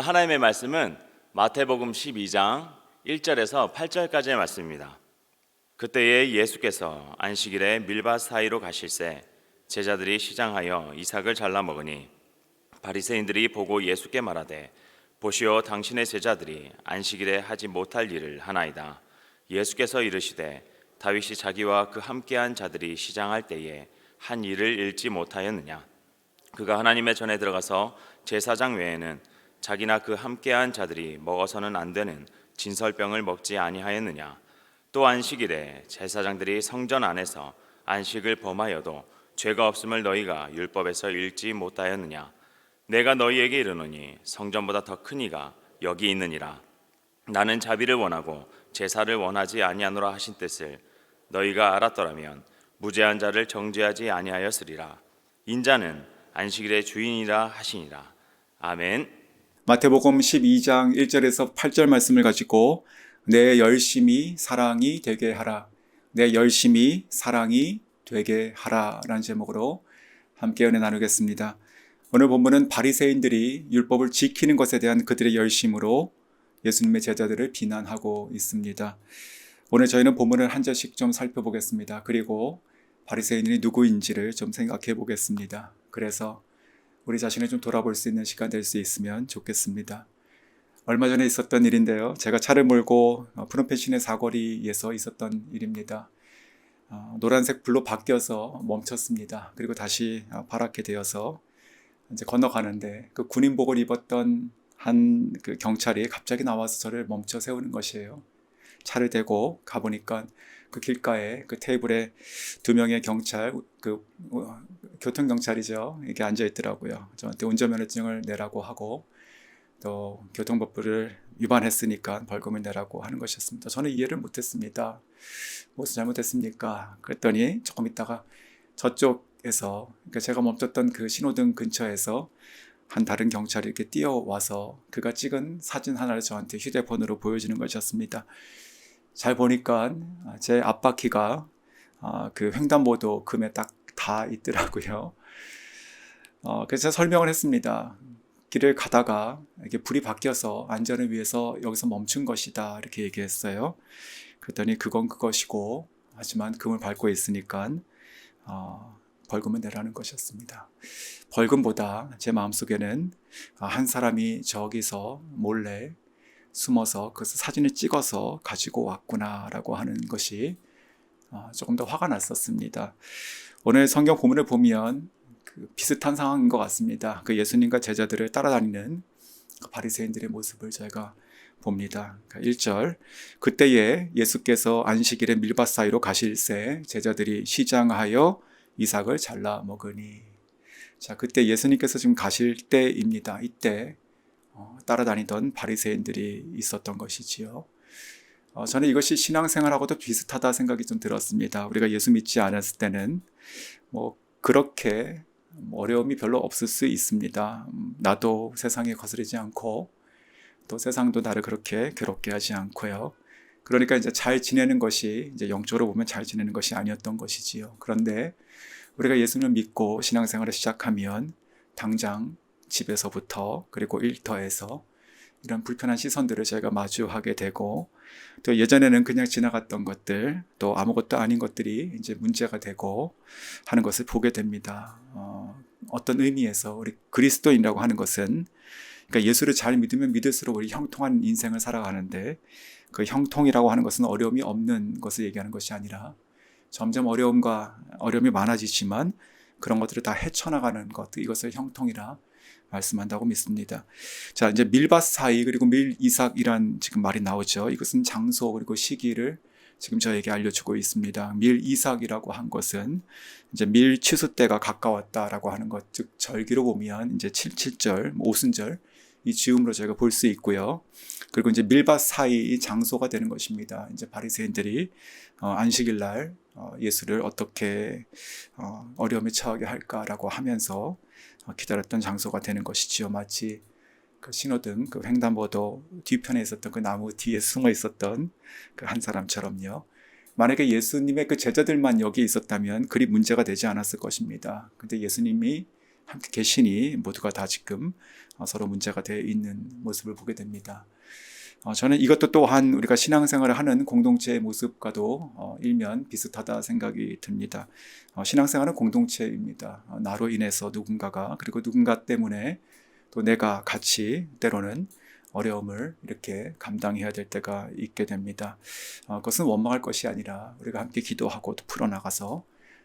오늘 하나님의 말씀은 마태복음 12장 1절에서 8절까지의 말씀입니다. 그때에 예수께서 안식일에 밀밭 사이로 가실새 제자들이 시장하여 이삭을 잘라 먹으니 바리새인들이 보고 예수께 말하되 보시오, 당신의 제자들이 안식일에 하지 못할 일을 하나이다. 예수께서 이르시되 다윗이 자기와 그 함께한 자들이 시장할 때에 한 일을 잃지 못하였느냐? 그가 하나님의 전에 들어가서 제사장 외에는 자기나 그 함께한 자들이 먹어서는 안 되는 진설병을 먹지 아니하였느냐? 또 안식일에 제사장들이 성전 안에서 안식을 범하여도 죄가 없음을 너희가 율법에서 읽지 못하였느냐? 내가 너희에게 이르노니 성전보다 더 큰 이가 여기 있느니라. 나는 자비를 원하고 제사를 원하지 아니하노라 하신 뜻을 너희가 알았더라면 무죄한 자를 정죄하지 아니하였으리라. 인자는 안식일의 주인이라 하시니라. 아멘. 마태복음 12장 1절에서 8절 말씀을 가지고 내 열심히 사랑이 되게 하라, 내 열심히 사랑이 되게 하라 라는 제목으로 함께 은혜 나누겠습니다. 오늘 본문은 바리새인들이 율법을 지키는 것에 대한 그들의 열심으로 예수님의 제자들을 비난하고 있습니다. 오늘 저희는 본문을 한 절씩 좀 살펴보겠습니다. 그리고 바리새인들이 누구인지를 좀 생각해 보겠습니다. 그래서 우리 자신을 좀 돌아볼 수 있는 시간 될 수 있으면 좋겠습니다. 얼마 전에 있었던 일인데요. 제가 차를 몰고 프롬펜시의 사거리에서 있었던 일입니다. 노란색 불로 바뀌어서 멈췄습니다. 그리고 다시 파랗게 되어서 이제 건너가는데 그 군인복을 입었던 한 그 경찰이 갑자기 나와서 저를 멈춰 세우는 것이에요. 차를 대고 가보니까 그 길가에 그 테이블에 두 명의 경찰, 교통경찰이죠. 이게 앉아 있더라고요. 저한테 운전면허증을 내라고 하고 또 교통법규를 위반했으니까 벌금을 내라고 하는 것이었습니다. 저는 이해를 못했습니다. 무엇을 잘못했습니까? 그랬더니 조금 있다가 저쪽에서, 그러니까 제가 멈췄던 그 신호등 근처에서 한 다른 경찰이 이렇게 뛰어와서 그가 찍은 사진 하나를 저한테 휴대폰으로 보여주는 것이었습니다. 잘 보니까 제 앞바퀴가 그 횡단보도 금에 딱 다 있더라고요. 그래서 제가 설명을 했습니다. 길을 가다가 이게 불이 바뀌어서 안전을 위해서 여기서 멈춘 것이다 이렇게 얘기했어요. 그랬더니 그건 그것이고 하지만 금을 밟고 있으니까 벌금을 내라는 것이었습니다. 벌금보다 제 마음속에는 한 사람이 저기서 몰래 숨어서 그 사진을 찍어서 가지고 왔구나라고 하는 것이 조금 더 화가 났었습니다. 오늘 성경 본문을 보면 비슷한 상황인 것 같습니다. 그 예수님과 제자들을 따라다니는 바리새인들의 모습을 저희가 봅니다. 1절, 그때에 예수께서 안식일에 밀밭 사이로 가실새 제자들이 시장하여 이삭을 잘라 먹으니. 자, 그때 예수님께서 지금 가실 때입니다. 이때 따라다니던 바리새인들이 있었던 것이지요. 저는 이것이 신앙생활하고도 비슷하다 생각이 좀 들었습니다. 우리가 예수 믿지 않았을 때는 그렇게 어려움이 별로 없을 수 있습니다. 나도 세상에 거스르지 않고 또 세상도 나를 그렇게 괴롭게 하지 않고요. 그러니까 이제 잘 지내는 것이 이제 영적으로 보면 잘 지내는 것이 아니었던 것이지요. 그런데 우리가 예수님을 믿고 신앙생활을 시작하면 당장 집에서부터 그리고 일터에서 이런 불편한 시선들을 저희가 마주하게 되고 또 예전에는 그냥 지나갔던 것들 또 아무것도 아닌 것들이 이제 문제가 되고 하는 것을 보게 됩니다. 어떤 의미에서 우리 그리스도인이라고 하는 것은 그러니까 예수를 잘 믿으면 믿을수록 우리 형통한 인생을 살아가는데 그 형통이라고 하는 것은 어려움이 없는 것을 얘기하는 것이 아니라 점점 어려움이 많아지지만 그런 것들을 다 헤쳐나가는 것, 이것을 형통이라 말씀한다고 믿습니다. 자, 이제 밀밭 사이 그리고 밀이삭이란 지금 말이 나오죠. 이것은 장소 그리고 시기를 지금 저에게 알려주고 있습니다. 밀이삭이라고 한 것은 이제 밀 취수 때가 가까웠다라고 하는 것, 즉 절기로 보면 이제 7절, 오순절 이 즈음으로 저희가 볼 수 있고요. 그리고 이제 밀밭 사이 장소가 되는 것입니다. 이제 바리새인들이 안식일 날 예수를 어떻게 어려움에 처하게 할까라고 하면서 기다렸던 장소가 되는 것이지요. 마치 그 신호등, 그 횡단보도 뒤편에 있었던 그 나무 뒤에 숨어 있었던 그 한 사람처럼요. 만약에 예수님의 그 제자들만 여기 있었다면 그리 문제가 되지 않았을 것입니다. 근데 예수님이 함께 계시니 모두가 다 지금 서로 문제가 되어 있는 모습을 보게 됩니다. 저는 이것도 또한 우리가 신앙생활을 하는 공동체의 모습과도 일면 비슷하다 생각이 듭니다. 신앙생활은 공동체입니다. 나로 인해서 누군가가, 그리고 누군가 때문에 또 내가 같이 때로는 어려움을 이렇게 감당해야 될 때가 있게 됩니다. 그것은 원망할 것이 아니라 우리가 함께 기도하고 또 풀어나가서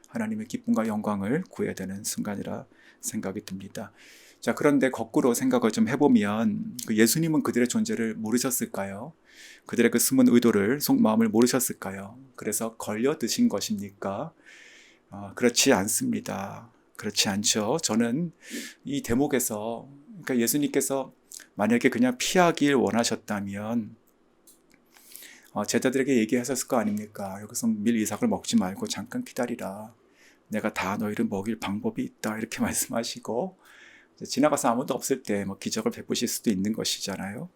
하나님의 기쁨과 영광을 구해야 되는 순간이라 생각이 듭니다. 자, 그런데 거꾸로 생각을 좀 해보면 예수님은 그들의 존재를 모르셨을까요? 그들의 그 숨은 의도를, 속마음을 모르셨을까요? 그래서 걸려 드신 것입니까? 그렇지 않습니다. 그렇지 않죠. 저는 이 대목에서, 그러니까 예수님께서 만약에 그냥 피하길 원하셨다면 제자들에게 얘기하셨을 거 아닙니까? 여기서 밀 이삭을 먹지 말고 잠깐 기다리라. 내가 다 너희를 먹일 방법이 있다. 이렇게 말씀하시고 지나가서 아무도 없을 때 기적을 베푸실 수도 있는 것이잖아요.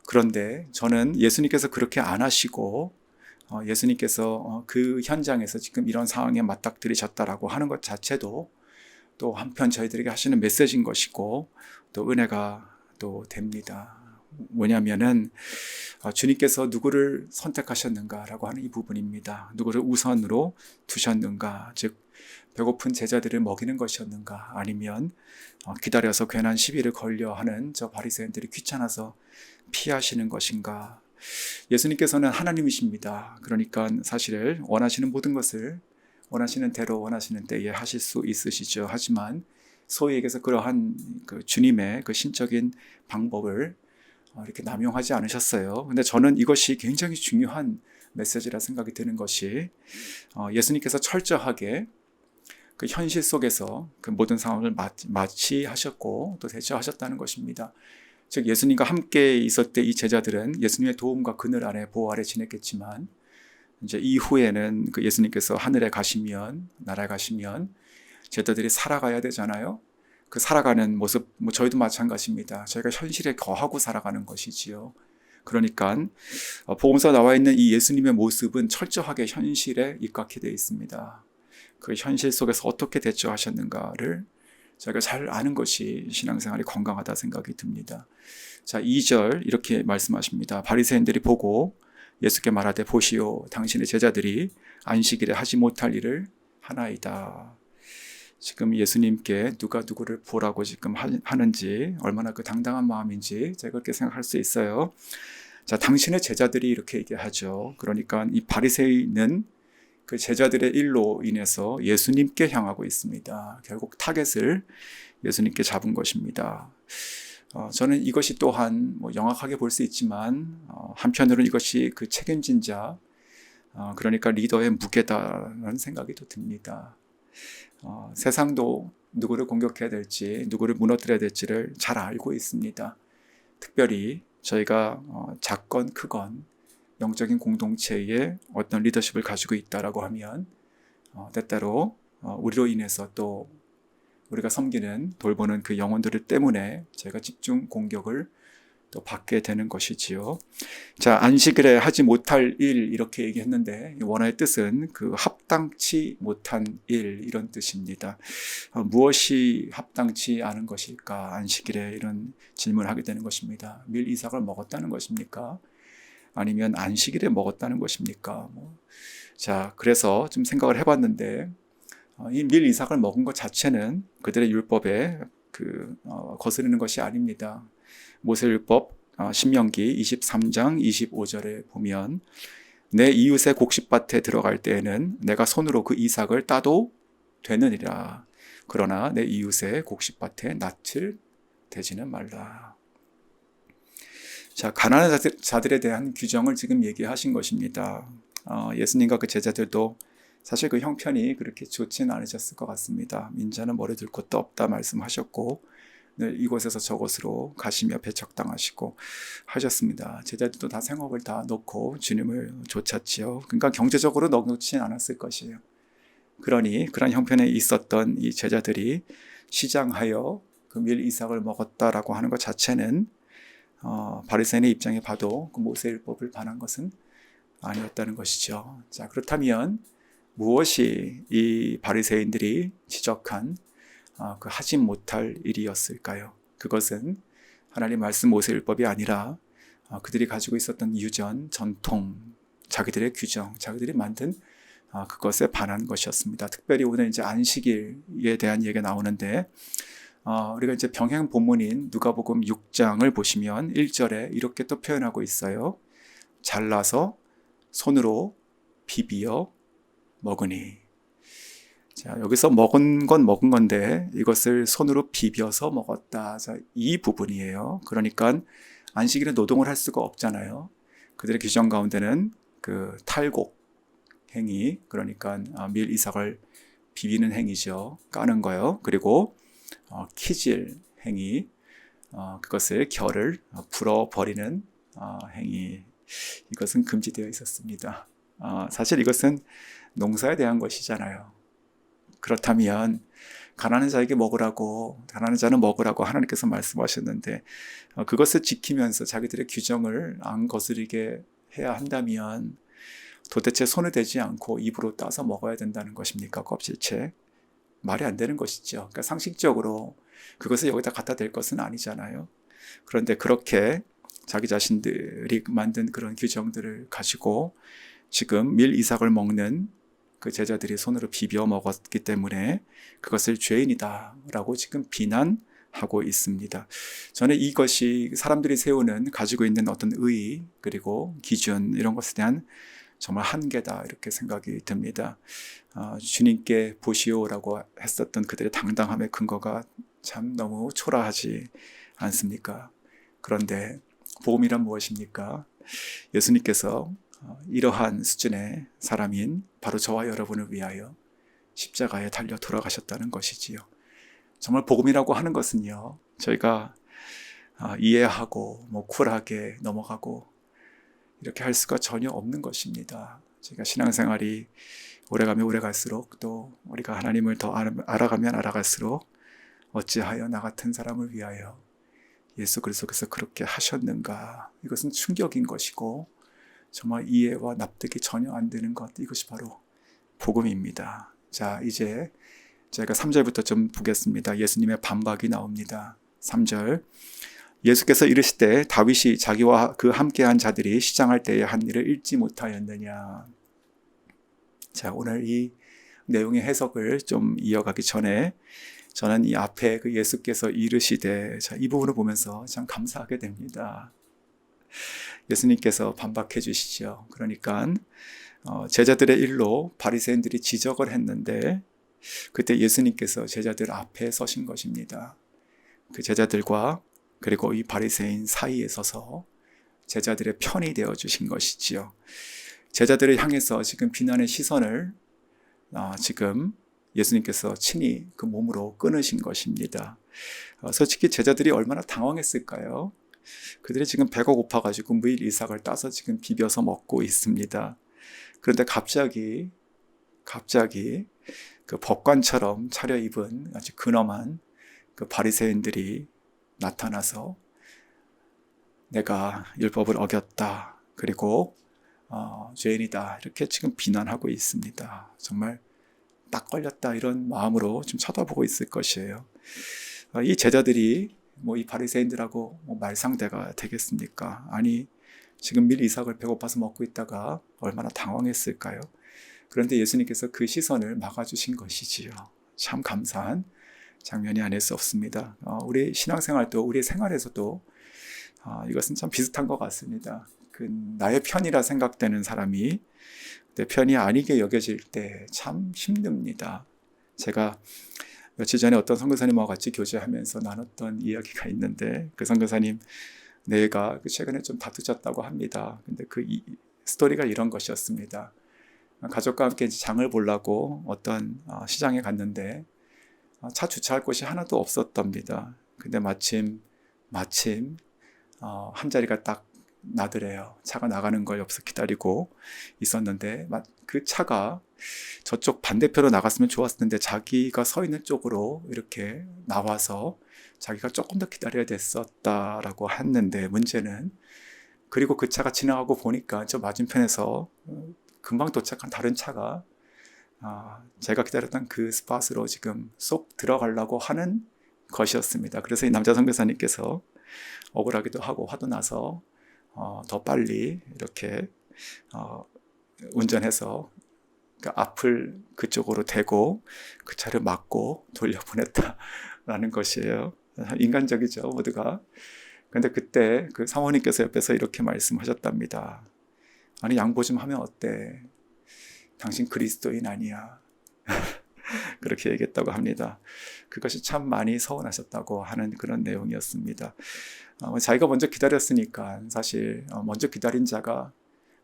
그런데 저는 예수님께서 그렇게 안 하시고 예수님께서 그 현장에서 지금 이런 상황에 맞닥뜨리셨다라고 하는 것 자체도 또 한편 저희들에게 하시는 메시지인 것이고 또 은혜가 또 됩니다. 뭐냐면은 주님께서 누구를 선택하셨는가라고 하는 이 부분입니다. 누구를 우선으로 두셨는가, 즉 배고픈 제자들을 먹이는 것이었는가, 아니면 기다려서 괜한 시비를 걸려 하는 저 바리새인들이 귀찮아서 피하시는 것인가. 예수님께서는 하나님이십니다. 그러니까 사실 원하시는 모든 것을 원하시는 대로 원하시는 때에 하실 수 있으시죠. 하지만 소위 얘기해서 그러한 그 주님의 그 신적인 방법을 이렇게 남용하지 않으셨어요. 근데 저는 이것이 굉장히 중요한 메시지라 생각이 드는 것이 예수님께서 철저하게 그 현실 속에서 그 모든 상황을 마치하셨고 또 대처하셨다는 것입니다. 즉 예수님과 함께 있을 때 이 제자들은 예수님의 도움과 그늘 아래 보호 아래 지냈겠지만 이제 이후에는 그 예수님께서 하늘에 가시면, 나라에 가시면 제자들이 살아가야 되잖아요. 그 살아가는 모습, 저희도 마찬가지입니다. 저희가 현실에 거하고 살아가는 것이지요. 그러니까 복음서 나와 있는 이 예수님의 모습은 철저하게 현실에 입각해 되어 있습니다. 그 현실 속에서 어떻게 대처하셨는가를 저희가 잘 아는 것이 신앙생활이 건강하다 생각이 듭니다. 자, 2절 이렇게 말씀하십니다. 바리새인들이 보고 예수께 말하되 보시오, 당신의 제자들이 안식일에 하지 못할 일을 하나이다. 지금 예수님께 누가 누구를 보라고 지금 하는지 얼마나 그 당당한 마음인지 제가 그렇게 생각할 수 있어요. 자, 당신의 제자들이 이렇게 얘기하죠. 그러니까 이 바리새인은 그 제자들의 일로 인해서 예수님께 향하고 있습니다. 결국 타겟을 예수님께 잡은 것입니다. 저는 이것이 또한 영악하게 볼 수 있지만 한편으로는 이것이 그 책임진 자, 그러니까 리더의 무게다라는 생각이 또 듭니다. 세상도 누구를 공격해야 될지, 누구를 무너뜨려야 될지를 잘 알고 있습니다. 특별히 저희가 작건 크건 영적인 공동체에 어떤 리더십을 가지고 있다라고 하면 때때로 우리로 인해서 또 우리가 섬기는 돌보는 그 영혼들 때문에 저희가 집중 공격을 또 받게 되는 것이지요. 자, 안식일에 하지 못할 일 이렇게 얘기했는데 원어의 뜻은 그 합당치 못한 일 이런 뜻입니다. 무엇이 합당치 않은 것일까? 안식일에 이런 질문을 하게 되는 것입니다. 밀 이삭을 먹었다는 것입니까? 아니면 안식일에 먹었다는 것입니까? 자, 그래서 좀 생각을 해봤는데 이 밀 이삭을 먹은 것 자체는 그들의 율법에 거스르는 것이 아닙니다. 모세율법 신명기 23장 25절에 보면 내 이웃의 곡식밭에 들어갈 때에는 내가 손으로 그 이삭을 따도 되느니라. 그러나 내 이웃의 곡식밭에 낯을 대지는 말라. 자, 가난한 자들에 대한 규정을 지금 얘기하신 것입니다. 예수님과 그 제자들도 사실 그 형편이 그렇게 좋지는 않으셨을 것 같습니다. 민자는 머리 들 곳도 없다 말씀하셨고 늘 이곳에서 저곳으로 가시며 배척당하시고 하셨습니다. 제자들도 다 생업을 다 놓고 주님을 쫓았지요. 그러니까 경제적으로 넉넉지는 않았을 것이에요. 그러니 그런 형편에 있었던 이 제자들이 시장하여 그 밀 이삭을 먹었다라고 하는 것 자체는 바리새인의 입장에 봐도 그 모세율법을 반한 것은 아니었다는 것이죠. 자, 그렇다면 무엇이 이 바리새인들이 지적한 그 하지 못할 일이었을까요? 그것은 하나님 말씀 모세율법이 아니라 그들이 가지고 있었던 유전, 전통, 자기들의 규정, 자기들이 만든 그것에 반한 것이었습니다. 특별히 오늘 이제 안식일에 대한 얘기가 나오는데 우리가 이제 병행 본문인 누가복음 6장을 보시면 1절에 이렇게 또 표현하고 있어요. 잘라서 손으로 비비어 먹으니. 자, 여기서 먹은 건 먹은 건데 이것을 손으로 비벼서 먹었다. 자, 이 부분이에요. 그러니까 안식일에 노동을 할 수가 없잖아요. 그들의 규정 가운데는 그 탈곡 행위, 그러니까 밀 이삭을 비비는 행위죠. 까는 거요. 그리고 키질 행위, 그것을 결을 불어버리는 행위, 이것은 금지되어 있었습니다. 사실 이것은 농사에 대한 것이잖아요. 그렇다면 가난한 자에게 먹으라고, 가난한 자는 먹으라고 하나님께서 말씀하셨는데 그것을 지키면서 자기들의 규정을 안 거스르게 해야 한다면 도대체 손을 대지 않고 입으로 따서 먹어야 된다는 것입니까? 껍질째. 말이 안 되는 것이죠. 그러니까 상식적으로 그것을 여기다 갖다 댈 것은 아니잖아요. 그런데 그렇게 자기 자신들이 만든 그런 규정들을 가지고 지금 밀 이삭을 먹는 그 제자들이 손으로 비벼 먹었기 때문에 그것을 죄인이다라고 지금 비난하고 있습니다. 저는 이것이 사람들이 세우는 가지고 있는 어떤 의의 그리고 기준 이런 것에 대한 정말 한계다 이렇게 생각이 듭니다. 주님께 보시오라고 했었던 그들의 당당함의 근거가 참 너무 초라하지 않습니까? 그런데 복음이란 무엇입니까? 예수님께서 이러한 수준의 사람인 바로 저와 여러분을 위하여 십자가에 달려 돌아가셨다는 것이지요. 정말 복음이라고 하는 것은요, 저희가 이해하고 쿨하게 넘어가고 이렇게 할 수가 전혀 없는 것입니다. 저희가 신앙생활이 오래가면 오래갈수록 또 우리가 하나님을 더 알아가면 알아갈수록 어찌하여 나 같은 사람을 위하여 예수 그리스도께서 그렇게 하셨는가, 이것은 충격인 것이고 정말 이해와 납득이 전혀 안 되는 것, 이것이 바로 복음입니다. 자, 이제 제가 3절부터 좀 보겠습니다. 예수님의 반박이 나옵니다. 3절, 예수께서 이르시되 다윗이 자기와 그 함께한 자들이 시장할 때에 한 일을 읽지 못하였느냐. 자, 오늘 이 내용의 해석을 좀 이어가기 전에 저는 이 앞에 그 예수께서 이르시되, 자, 이 부분을 보면서 참 감사하게 됩니다. 예수님께서 반박해 주시죠. 그러니까 제자들의 일로 바리새인들이 지적을 했는데 그때 예수님께서 제자들 앞에 서신 것입니다. 그 제자들과 그리고 이 바리새인 사이에 서서 제자들의 편이 되어 주신 것이지요. 제자들을 향해서 지금 비난의 시선을 지금 예수님께서 친히 그 몸으로 끊으신 것입니다. 솔직히 제자들이 얼마나 당황했을까요? 그들이 지금 배가 고파가지고 밀 이삭을 따서 지금 비벼서 먹고 있습니다. 그런데 갑자기 그 법관처럼 차려입은 아주 근엄한 그 바리새인들이 나타나서 내가 율법을 어겼다, 그리고 죄인이다, 이렇게 지금 비난하고 있습니다. 정말 딱 걸렸다 이런 마음으로 좀 쳐다보고 있을 것이에요. 이 제자들이 이 바리새인들하고 말상대가 되겠습니까? 아니, 지금 밀 이삭을 배고파서 먹고 있다가 얼마나 당황했을까요? 그런데 예수님께서 그 시선을 막아주신 것이지요. 참 감사한 장면이 아닐 수 없습니다. 우리 신앙생활도, 우리 생활에서도 이것은 참 비슷한 것 같습니다. 그 나의 편이라 생각되는 사람이 내 편이 아니게 여겨질 때 참 힘듭니다. 제가 며칠 전에 어떤 선교사님하고 같이 교제하면서 나눴던 이야기가 있는데, 그 선교사님 내가 최근에 좀 다투졌다고 합니다. 근데 그 스토리가 이런 것이었습니다. 가족과 함께 장을 보려고 어떤 시장에 갔는데 차 주차할 곳이 하나도 없었답니다. 근데 마침 한 자리가 딱 나더래요. 차가 나가는 걸 옆에서 기다리고 있었는데 그 차가 저쪽 반대편으로 나갔으면 좋았을 텐데 자기가 서 있는 쪽으로 이렇게 나와서 자기가 조금 더 기다려야 됐었다라고 했는데, 문제는 그리고 그 차가 지나가고 보니까 저 맞은편에서 금방 도착한 다른 차가 제가 기다렸던 그 스팟으로 지금 쏙 들어가려고 하는 것이었습니다. 그래서 이 남자 선교사님께서 억울하기도 하고 화도 나서 더 빨리 이렇게 운전해서 그 앞을 그쪽으로 대고 그 차를 막고 돌려보냈다라는 것이에요. 인간적이죠, 모두가. 그런데 그때 그 사모님께서 옆에서 이렇게 말씀하셨답니다. 아니, 양보 좀 하면 어때? 당신 그리스도인 아니야. 그렇게 얘기했다고 합니다. 그것이 참 많이 서운하셨다고 하는 그런 내용이었습니다. 자기가 먼저 기다렸으니까 사실 먼저 기다린 자가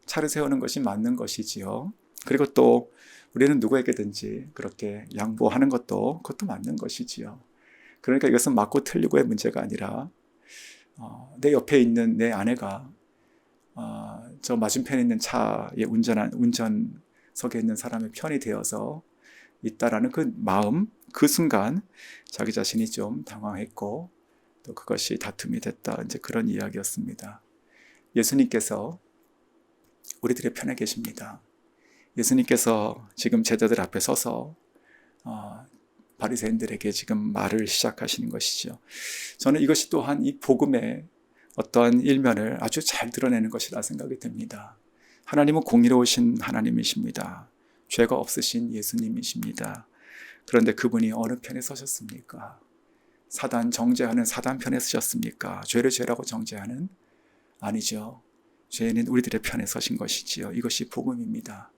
차를 세우는 것이 맞는 것이지요. 그리고 또 우리는 누구에게든지 그렇게 양보하는 그것도 맞는 것이지요. 그러니까 이것은 맞고 틀리고의 문제가 아니라 내 옆에 있는 내 아내가 저 맞은편에 있는 차에 운전석에 있는 사람의 편이 되어서 있다라는 그 마음, 그 순간 자기 자신이 좀 당황했고 또 그것이 다툼이 됐다. 이제 그런 이야기였습니다. 예수님께서 우리들의 편에 계십니다. 예수님께서 지금 제자들 앞에 서서 바리새인들에게 지금 말을 시작하시는 것이죠. 저는 이것이 또한 이 복음의 어떠한 일면을 아주 잘 드러내는 것이라 생각이 듭니다. 하나님은 공의로우신 하나님이십니다. 죄가 없으신 예수님이십니다. 그런데 그분이 어느 편에 서셨습니까? 정죄하는 사단 편에 서셨습니까? 죄를 죄라고 정죄하는? 아니죠. 죄는 우리들의 편에 서신 것이지요. 이것이 복음입니다.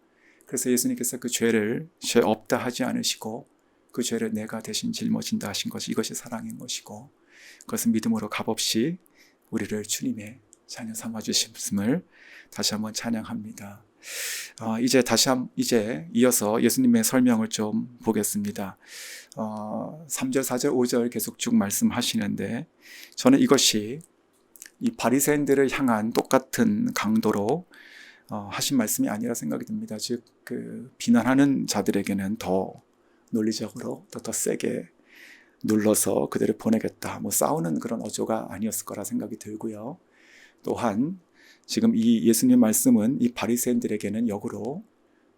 그래서 예수님께서 그 죄를 죄 없다 하지 않으시고 그 죄를 내가 대신 짊어진다 하신 것이 이것이 사랑인 것이고 그것은 믿음으로 값없이 우리를 주님의 자녀 삼아 주심을 다시 한번 찬양합니다. 이제 이어서 예수님의 설명을 좀 보겠습니다. 3절, 4절, 5절 계속 쭉 말씀하시는데 저는 이것이 이 바리새인들을 향한 똑같은 강도로 하신 말씀이 아니라 생각이 듭니다. 즉 그 비난하는 자들에게는 더 논리적으로 더 세게 눌러서 그들을 보내겠다. 싸우는 그런 어조가 아니었을 거라 생각이 들고요. 또한 지금 이 예수님 말씀은 이 바리새인들에게는 역으로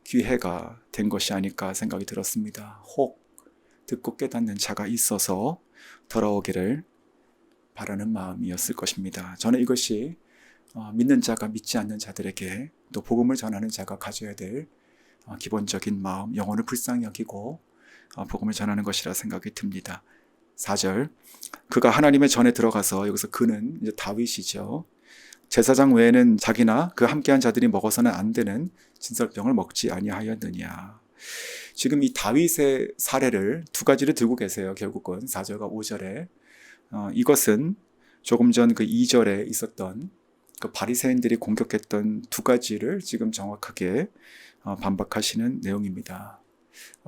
기회가 된 것이 아닐까 생각이 들었습니다. 혹 듣고 깨닫는 자가 있어서 돌아오기를 바라는 마음이었을 것입니다. 저는 이것이 믿는 자가 믿지 않는 자들에게 또 복음을 전하는 자가 가져야 될 기본적인 마음, 영혼을 불쌍히 여기고 복음을 전하는 것이라 생각이 듭니다. 4절, 그가 하나님의 전에 들어가서, 여기서 그는 이제 다윗이죠. 제사장 외에는 자기나 그 함께한 자들이 먹어서는 안 되는 진설병을 먹지 아니하였느냐. 지금 이 다윗의 사례를 두 가지를 들고 계세요. 결국은 4절과 5절에 이것은 조금 전 그 2절에 있었던 그 바리새인들이 공격했던 두 가지를 지금 정확하게 반박하시는 내용입니다.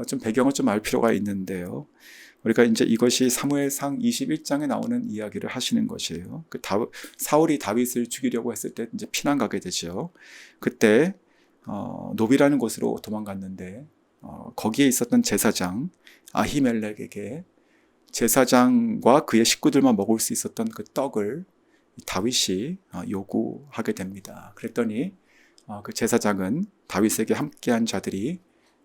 좀 배경을 좀 알 필요가 있는데요. 우리가 이제 이것이 사무엘상 21장에 나오는 이야기를 하시는 것이에요. 사울이 다윗을 죽이려고 했을 때 이제 피난 가게 되죠. 그때 노비라는 곳으로 도망갔는데 거기에 있었던 제사장 아히멜렉에게 제사장과 그의 식구들만 먹을 수 있었던 그 떡을 다윗이 요구하게 됩니다. 그랬더니 그 제사장은 다윗에게 함께한 자들이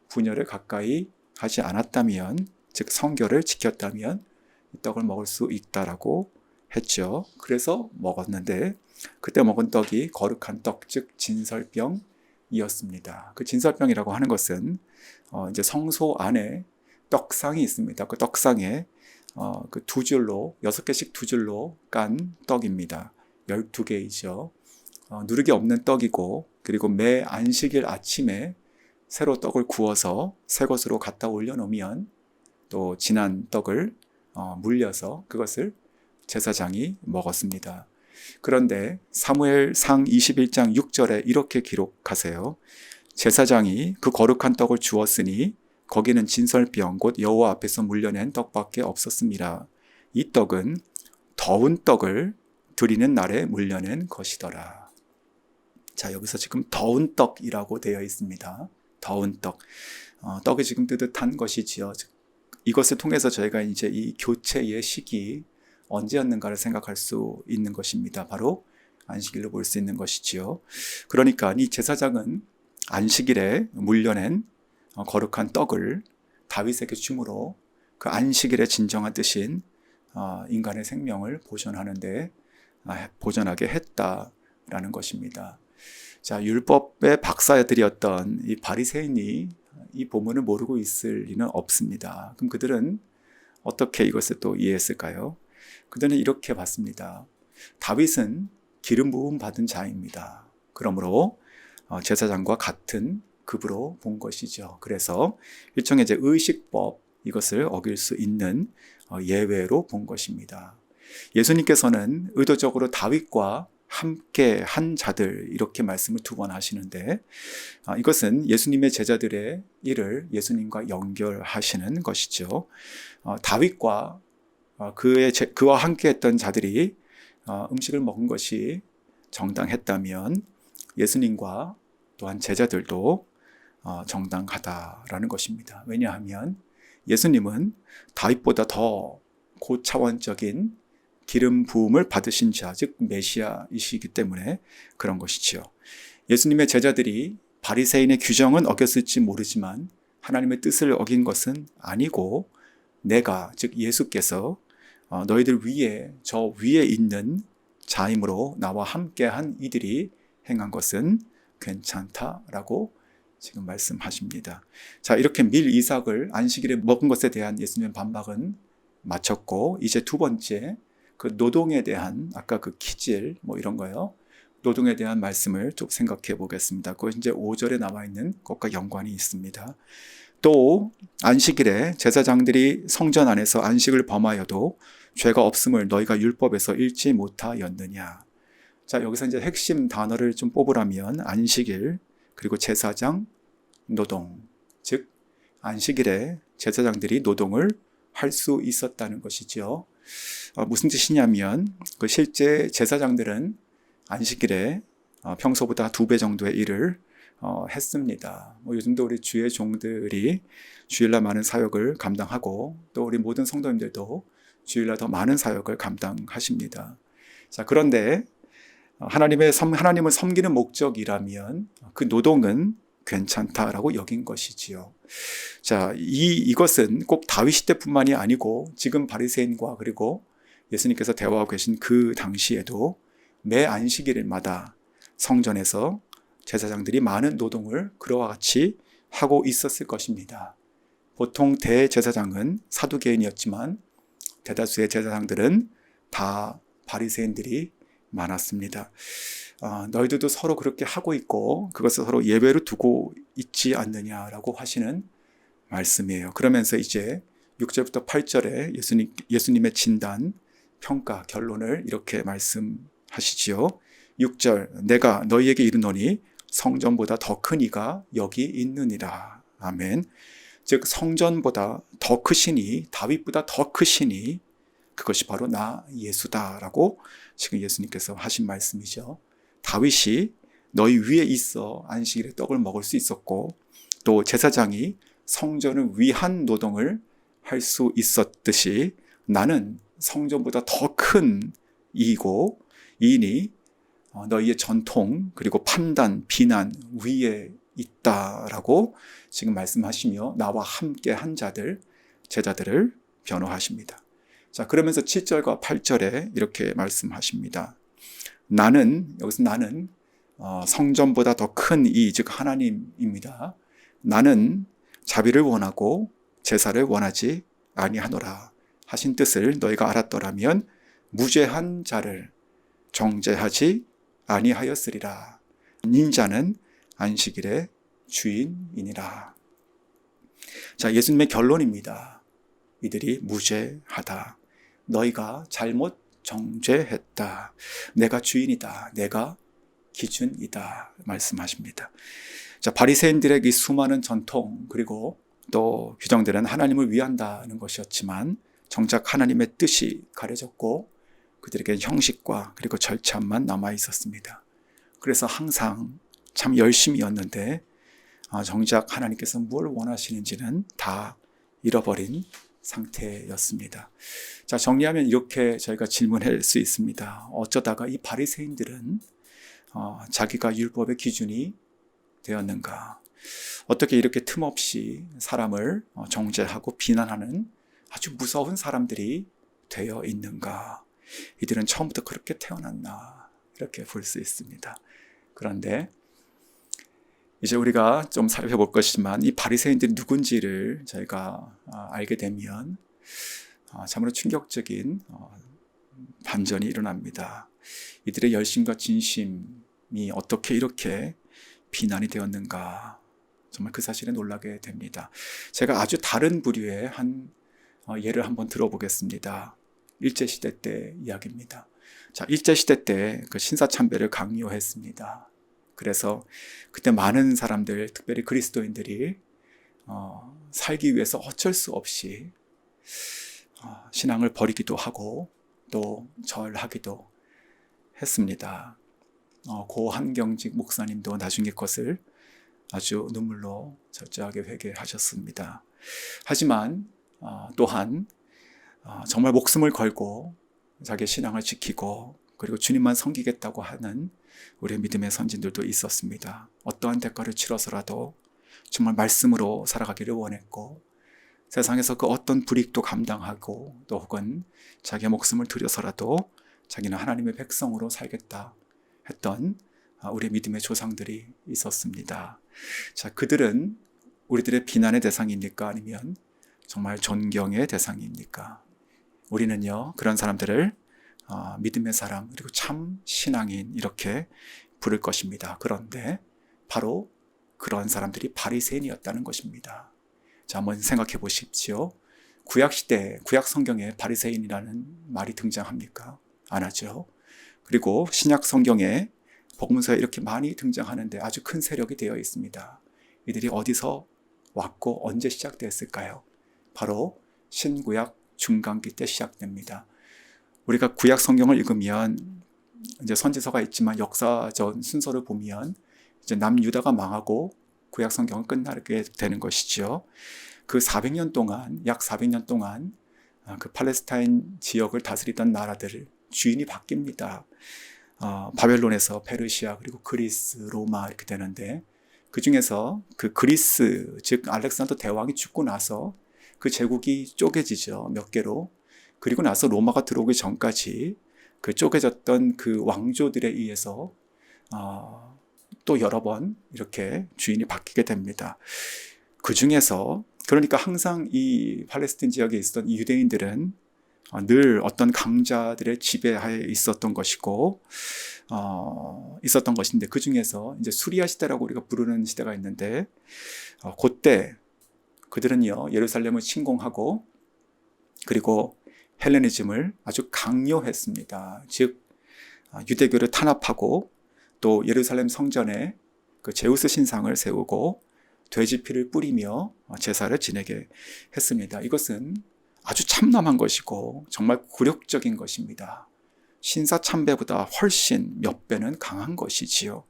분열을 가까이 하지 않았다면, 즉 성결을 지켰다면 이 떡을 먹을 수 있다라고 했죠. 그래서 먹었는데 그때 먹은 떡이 거룩한 떡, 즉 진설병이었습니다. 그 진설병이라고 하는 것은 이제 성소 안에 떡상이 있습니다. 그 떡상에 그 6개씩 두 줄로 깐 떡입니다. 12개이죠. 누룩이 없는 떡이고, 그리고 매 안식일 아침에 새로 떡을 구워서 새 것으로 갖다 올려놓으면 또 진한 떡을 물려서 그것을 제사장이 먹었습니다. 그런데 사무엘상 21장 6절에 이렇게 기록하세요. 제사장이 그 거룩한 떡을 주었으니 거기는 진설병 곧 여호와 앞에서 물려낸 떡밖에 없었습니다. 이 떡은 더운 떡을 드리는 날에 물려낸 것이더라. 자, 여기서 지금 더운 떡이라고 되어 있습니다. 더운 떡. 떡이 지금 뜨뜻한 것이지요. 이것을 통해서 저희가 이제 이 교체의 시기 언제였는가를 생각할 수 있는 것입니다. 바로 안식일로 볼 수 있는 것이지요. 그러니까 이 제사장은 안식일에 물려낸 거룩한 떡을 다윗에게 줌으로 그 안식일의 진정한 뜻인 인간의 생명을 보존하게 했다라는 것입니다. 자, 율법의 박사들이었던 이 바리새인이 이 본문을 모르고 있을 리는 없습니다. 그럼 그들은 어떻게 이것을 또 이해했을까요? 그들은 이렇게 봤습니다. 다윗은 기름 부음 받은 자입니다. 그러므로 제사장과 같은 급으로 본 것이죠. 그래서 일종의 이제 의식법, 이것을 어길 수 있는 예외로 본 것입니다. 예수님께서는 의도적으로 다윗과 함께 한 자들, 이렇게 말씀을 2번 하시는데, 이것은 예수님의 제자들의 일을 예수님과 연결하시는 것이죠. 다윗과 그와 함께 했던 자들이 음식을 먹은 것이 정당했다면 예수님과 또한 제자들도 정당하다라는 것입니다. 왜냐하면 예수님은 다윗보다 더 고차원적인 기름 부음을 받으신 자, 즉 메시아이시기 때문에 그런 것이지요. 예수님의 제자들이 바리새인의 규정은 어겼을지 모르지만 하나님의 뜻을 어긴 것은 아니고 내가, 즉 예수께서 너희들 위에, 저 위에 있는 자임으로 나와 함께한 이들이 행한 것은 괜찮다라고 지금 말씀하십니다. 자, 이렇게 밀 이삭을 안식일에 먹은 것에 대한 예수님의 반박은 마쳤고, 이제 2번째 그 노동에 대한, 아까 그 기질 이런 거요, 노동에 대한 말씀을 좀 생각해 보겠습니다. 그것이 이제 5절에 나와 있는 것과 연관이 있습니다. 또 안식일에 제사장들이 성전 안에서 안식을 범하여도 죄가 없음을 너희가 율법에서 읽지 못하였느냐. 자, 여기서 이제 핵심 단어를 좀 뽑으라면 안식일, 그리고 제사장, 노동, 즉 안식일에 제사장들이 노동을 할 수 있었다는 것이죠. 무슨 뜻이냐면 그 실제 제사장들은 안식일에 평소보다 2배 정도의 일을 했습니다. 요즘도 우리 주의 종들이 주일날 많은 사역을 감당하고 또 우리 모든 성도님들도 주일날 더 많은 사역을 감당하십니다. 자, 그런데 하나님을 섬기는 목적이라면 그 노동은 괜찮다라고 여긴 것이지요. 자, 이것은 꼭 다윗 시대뿐만이 아니고 지금 바리새인과 그리고 예수님께서 대화하고 계신 그 당시에도 매 안식일마다 성전에서 제사장들이 많은 노동을 그와 같이 하고 있었을 것입니다. 보통 대제사장은 사두개인이었지만 대다수의 제사장들은 다 바리새인들이 많았습니다. 너희들도 서로 그렇게 하고 있고 그것을 서로 예외로 두고 있지 않느냐라고 하시는 말씀이에요. 그러면서 이제 6절부터 8절에 예수님의 진단, 평가, 결론을 이렇게 말씀하시지요. 6절, 내가 너희에게 이르노니 성전보다 더 큰 이가 여기 있느니라. 아멘. 즉 성전보다 더 크시니, 다윗보다 더 크시니 그것이 바로 나 예수다라고 지금 예수님께서 하신 말씀이죠. 다윗이 너희 위에 있어 안식일에 떡을 먹을 수 있었고 또 제사장이 성전을 위한 노동을 할 수 있었듯이 나는 성전보다 더 큰 이이고 이인이 너희의 전통 그리고 판단, 비난 위에 있다라고 지금 말씀하시며 나와 함께 한 자들, 제자들을 변호하십니다. 자, 그러면서 7절과 8절에 이렇게 말씀하십니다. 여기서 나는 성전보다 더 큰 이, 즉 하나님입니다. 나는 자비를 원하고 제사를 원하지 아니하노라 하신 뜻을 너희가 알았더라면 무죄한 자를 정죄하지 아니하였으리라. 인자는 안식일의 주인이니라. 자, 예수님의 결론입니다. 이들이 무죄하다. 너희가 잘못 정죄했다. 내가 주인이다. 내가 기준이다. 말씀하십니다. 자, 바리새인들의 이 수많은 전통 그리고 또 규정들은 하나님을 위한다는 것이었지만 정작 하나님의 뜻이 가려졌고 그들에게 형식과 그리고 절차만 남아 있었습니다. 그래서 항상 참 열심이었는데 정작 하나님께서 뭘 원하시는지는 다 잃어버린 상태였습니다. 자, 정리하면 이렇게 저희가 질문할 수 있습니다. 어쩌다가 이 바리새인들은 자기가 율법의 기준이 되었는가? 어떻게 이렇게 틈없이 사람을 정죄하고 비난하는 아주 무서운 사람들이 되어 있는가? 이들은 처음부터 그렇게 태어났나? 이렇게 볼 수 있습니다. 그런데 이제 우리가 좀 살펴볼 것이지만 이 바리새인들이 누군지를 저희가 알게 되면 참으로 충격적인 반전이 일어납니다. 이들의 열심과 진심이 어떻게 이렇게 비난이 되었는가? 정말 그 사실에 놀라게 됩니다. 제가 아주 다른 부류의 한 예를 한번 들어보겠습니다. 일제시대 때 이야기입니다. 자, 일제시대 때 그 신사참배를 강요했습니다. 그래서 그때 많은 사람들, 특별히 그리스도인들이 살기 위해서 어쩔 수 없이 신앙을 버리기도 하고 또 절하기도 했습니다. 고 한경직 목사님도 나중에 것을 아주 눈물로 절저하게 회개하셨습니다. 하지만 또한 정말 목숨을 걸고 자기의 신앙을 지키고 그리고 주님만 섬기겠다고 하는 우리의 믿음의 선진들도 있었습니다. 어떠한 대가를 치러서라도 정말 말씀으로 살아가기를 원했고 세상에서 그 어떤 불이익도 감당하고 또 혹은 자기의 목숨을 들여서라도 자기는 하나님의 백성으로 살겠다 했던 우리의 믿음의 조상들이 있었습니다. 자, 그들은 우리들의 비난의 대상입니까? 아니면 정말 존경의 대상입니까? 우리는요, 그런 사람들을 믿음의 사람 그리고 참 신앙인 이렇게 부를 것입니다. 그런데 바로 그런 사람들이 바리새인이었다는 것입니다. 자, 한번 생각해 보십시오. 구약시대, 구약 성경에 바리새인이라는 말이 등장합니까? 안 하죠. 그리고 신약 성경에 복음서에 이렇게 많이 등장하는데 아주 큰 세력이 되어 있습니다. 이들이 어디서 왔고 언제 시작됐을까요? 바로 신구약 중간기 때 시작됩니다. 우리가 구약 성경을 읽으면 이제 선지서가 있지만 역사전 순서를 보면 이제 남유다가 망하고 구약 성경은 끝나게 되는 것이죠. 그 400년 동안, 약 400년 동안 그 팔레스타인 지역을 다스리던 나라들 주인이 바뀝니다. 바벨론에서 페르시아 그리고 그리스, 로마 이렇게 되는데 그 중에서 그 그리스 즉 알렉산더 대왕이 죽고 나서 그 제국이 쪼개지죠. 몇 개로. 그리고 나서 로마가 들어오기 전까지 그 쪼개졌던 그 왕조들에 의해서 또 여러 번 이렇게 주인이 바뀌게 됩니다. 그 중에서 그러니까 항상 이 팔레스틴 지역에 있었던 이 유대인들은 늘 어떤 강자들의 지배하에 있었던 것이고 있었던 것인데 그 중에서 이제 수리아 시대라고 우리가 부르는 시대가 있는데 그때 그들은요 예루살렘을 침공하고 그리고 헬레니즘을 아주 강요했습니다. 즉 유대교를 탄압하고 또 예루살렘 성전에 그 제우스 신상을 세우고 돼지피를 뿌리며 제사를 지내게 했습니다. 이것은 아주 참남한 것이고 정말 굴욕적인 것입니다. 신사참배보다 훨씬 몇 배는 강한 것이지요.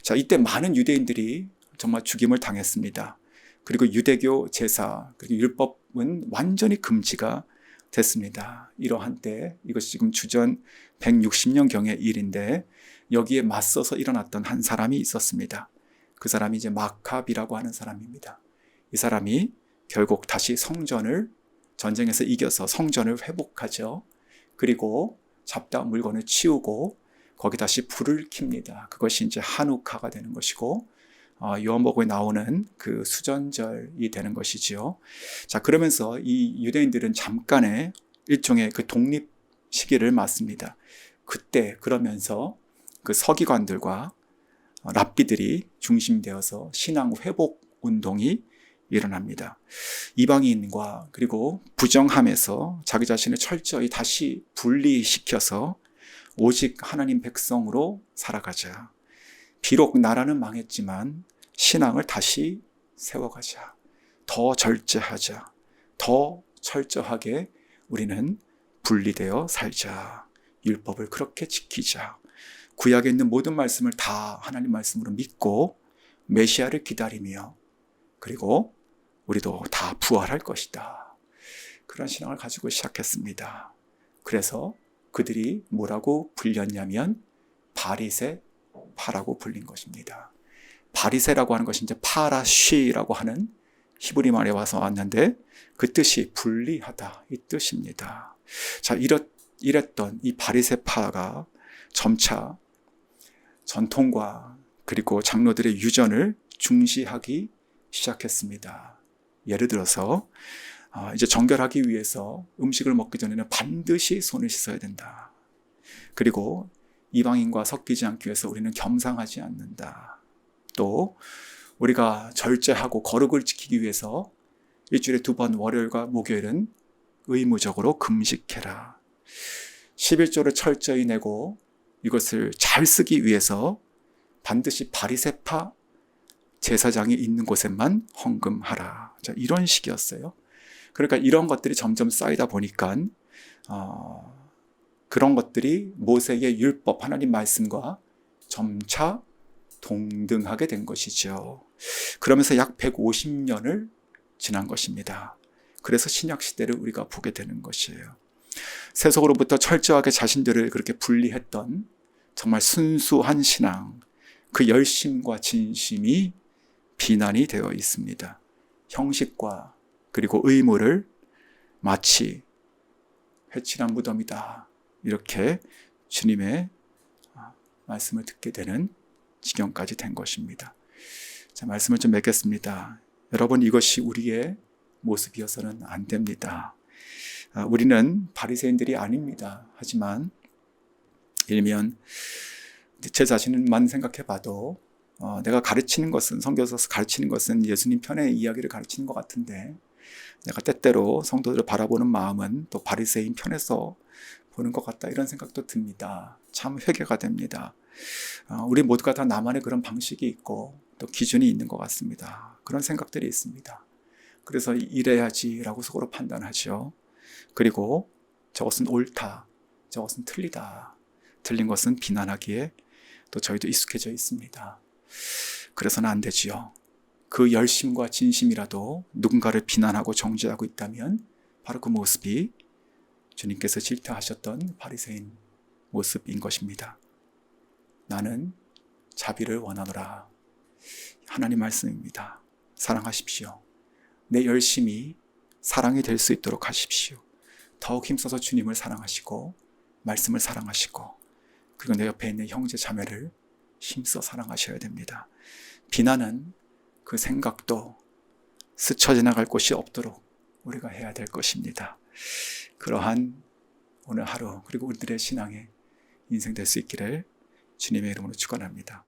자, 이때 많은 유대인들이 정말 죽임을 당했습니다. 그리고 유대교 제사, 그리고 율법은 완전히 금지가 됐습니다. 이러한 때, 이것이 지금 주전 160년경의 일인데 여기에 맞서서 일어났던 한 사람이 있었습니다. 그 사람이 이제 마캅이라고 하는 사람입니다. 이 사람이 결국 다시 성전을 전쟁에서 이겨서 성전을 회복하죠. 그리고 잡다한 물건을 치우고 거기 다시 불을 킵니다. 그것이 이제 한우카가 되는 것이고 요한복음에 나오는 그 수전절이 되는 것이지요. 자, 그러면서 이 유대인들은 잠깐의 일종의 그 독립 시기를 맞습니다. 그때 그러면서 그 서기관들과 랍비들이 중심되어서 신앙 회복 운동이 일어납니다. 이방인과 그리고 부정함에서 자기 자신을 철저히 다시 분리시켜서 오직 하나님 백성으로 살아가자. 비록 나라는 망했지만 신앙을 다시 세워가자. 더 절제하자. 더 철저하게 우리는 분리되어 살자. 율법을 그렇게 지키자. 구약에 있는 모든 말씀을 다 하나님 말씀으로 믿고 메시아를 기다리며 그리고 우리도 다 부활할 것이다. 그런 신앙을 가지고 시작했습니다. 그래서 그들이 뭐라고 불렸냐면 바리새파라고 불린 것입니다. 바리새라고 하는 것이 이제 파라쉬라고 하는 히브리 말에 와서 왔는데 그 뜻이 불리하다 이 뜻입니다. 자, 이랬던 이 바리새파가 점차 전통과 그리고 장로들의 유전을 중시하기 시작했습니다. 예를 들어서 이제 정결하기 위해서 음식을 먹기 전에는 반드시 손을 씻어야 된다. 그리고 이방인과 섞이지 않기 위해서 우리는 겸상하지 않는다. 또 우리가 절제하고 거룩을 지키기 위해서 일주일에 2번 월요일과 목요일은 의무적으로 금식해라. 11조를 철저히 내고 이것을 잘 쓰기 위해서 반드시 바리새파 제사장이 있는 곳에만 헌금하라. 자, 이런 식이었어요. 그러니까 이런 것들이 점점 쌓이다 보니까 그런 것들이 모세의 율법, 하나님 말씀과 점차 동등하게 된 것이죠. 그러면서 약 150년을 지난 것입니다. 그래서 신약 시대를 우리가 보게 되는 것이에요. 세속으로부터 철저하게 자신들을 그렇게 분리했던 정말 순수한 신앙, 그 열심과 진심이 비난이 되어 있습니다. 형식과 그리고 의무를 마치 회칠한 무덤이다. 이렇게 주님의 말씀을 듣게 되는 지경까지 된 것입니다. 자, 말씀을 좀 맺겠습니다. 여러분, 이것이 우리의 모습이어서는 안 됩니다. 우리는 바리새인들이 아닙니다. 하지만 일면 제 자신만 생각해 봐도 내가 가르치는 것은, 성경에서 가르치는 것은 예수님 편의 이야기를 가르치는 것 같은데 내가 때때로 성도들을 바라보는 마음은 또 바리새인 편에서 보는 것 같다, 이런 생각도 듭니다. 참 회개가 됩니다. 우리 모두가 다 나만의 그런 방식이 있고 또 기준이 있는 것 같습니다. 그런 생각들이 있습니다. 그래서 이래야지라고 속으로 판단하죠. 그리고 저것은 옳다, 저것은 틀리다, 틀린 것은 비난하기에 또 저희도 익숙해져 있습니다. 그래서는 안 되지요. 그 열심과 진심이라도 누군가를 비난하고 정죄하고 있다면 바로 그 모습이 주님께서 질타하셨던 바리새인 모습인 것입니다. 나는 자비를 원하노라. 하나님 말씀입니다. 사랑하십시오. 내 열심이 사랑이 될 수 있도록 하십시오. 더욱 힘써서 주님을 사랑하시고 말씀을 사랑하시고 그리고 내 옆에 있는 형제 자매를 힘써 사랑하셔야 됩니다. 비난은 그 생각도 스쳐 지나갈 곳이 없도록 우리가 해야 될 것입니다. 그러한 오늘 하루 그리고 우리들의 신앙의 인생 될 수 있기를 주님의 이름으로 축원합니다.